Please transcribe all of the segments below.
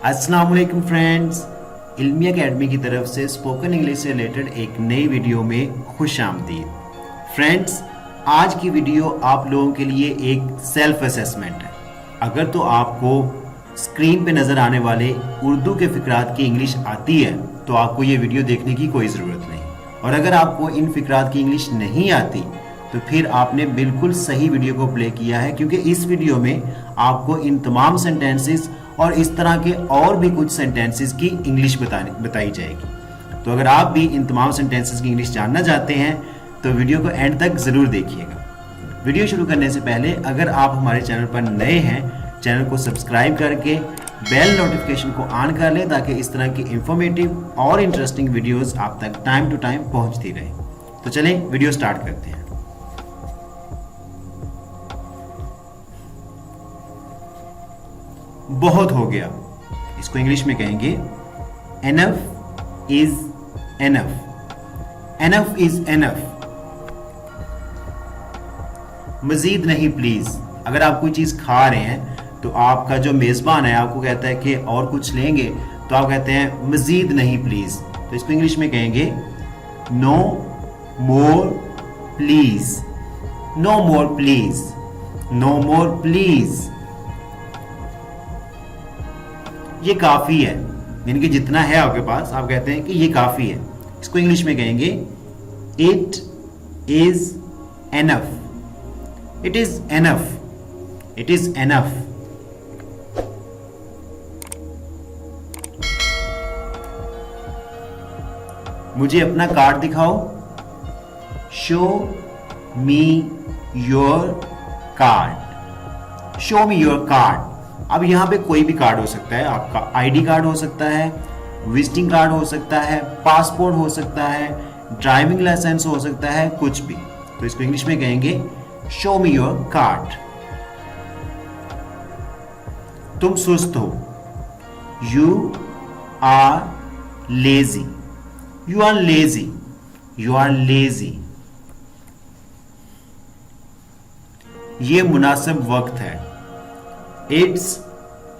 अस्सलाम वालेकुम फ्रेंड्स, इल्मी एकेडमी की तरफ से स्पोकन इंग्लिश से रिलेटेड एक नई वीडियो में खुश आमदीद। फ्रेंड्स, आज की वीडियो आप लोगों के लिए एक सेल्फ असेसमेंट है। अगर तो आपको स्क्रीन पे नज़र आने वाले उर्दू के फ़िक्रात की इंग्लिश आती है तो आपको ये वीडियो देखने की कोई ज़रूरत नहीं, और अगर आपको इन फ़िक्रात की इंग्लिश नहीं आती तो फिर आपने बिल्कुल सही वीडियो को प्ले किया है, क्योंकि इस वीडियो में आपको इन तमाम सेंटेंसेस और इस तरह के और भी कुछ सेंटेंसेस की इंग्लिश बताई जाएगी। तो अगर आप भी इन तमाम सेंटेंसेस की इंग्लिश जानना चाहते हैं तो वीडियो को एंड तक ज़रूर देखिएगा। वीडियो शुरू करने से पहले अगर आप हमारे चैनल पर नए हैं, चैनल को सब्सक्राइब करके बेल नोटिफिकेशन को ऑन कर लें ताकि इस तरह की इंफॉर्मेटिव और इंटरेस्टिंग वीडियोस आप तक टाइम टू टाइम पहुंचती रहे। तो चलें वीडियो स्टार्ट करते हैं। बहुत हो गया, इसको इंग्लिश में कहेंगे enough is enough. Enough is enough. मजीद नहीं प्लीज। अगर आप कोई चीज खा रहे हैं तो आपका जो मेजबान है आपको कहता है कि और कुछ लेंगे, तो आप कहते हैं मजीद नहीं प्लीज। तो इसको इंग्लिश में कहेंगे no more please. No more please. No more please. ये काफी है, यानी कि जितना है आपके पास आप कहते हैं कि ये काफी है। इसको इंग्लिश में कहेंगे it is enough. It is enough. It is enough. मुझे अपना कार्ड दिखाओ। Show me your card. Show me your card. अब यहाँ पे कोई भी कार्ड हो सकता है, आपका आईडी कार्ड हो सकता है, विजिटिंग कार्ड हो सकता है, पासपोर्ट हो सकता है, ड्राइविंग लाइसेंस हो सकता है, कुछ भी। तो इसको इंग्लिश में कहेंगे शो मी योर कार्ड। तुम सुस्त हो। You are lazy. You are lazy. You are lazy. ये मुनासिब वक्त है। It's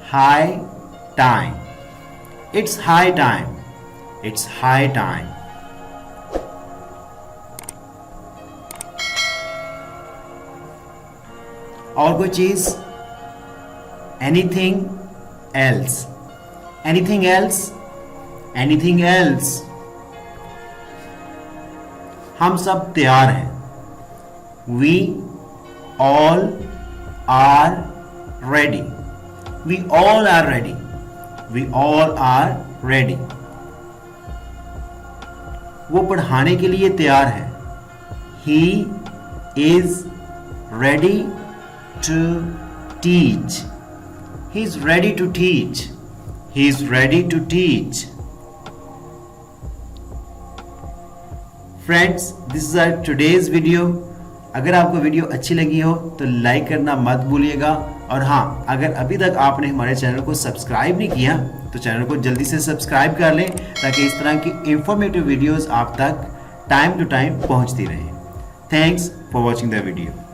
high time. It's high time. It's high time. और कोई चीज? Anything else. Anything else? Anything else? हम सब तैयार हैं। We all are ready. We all are ready. We all are ready. वो पढ़ाने के लिए तैयार है। He is ready to teach. He is ready to teach. He is ready to teach. Friends, this is our today's video. अगर आपको video अच्छी लगी हो तो लाइक करना मत भूलिएगा, और हाँ, अगर अभी तक आपने हमारे चैनल को सब्सक्राइब नहीं किया तो चैनल को जल्दी से सब्सक्राइब कर लें ताकि इस तरह की इंफॉर्मेटिव वीडियोस आप तक टाइम टू टाइम पहुंचती रहें। Thanks for watching the video.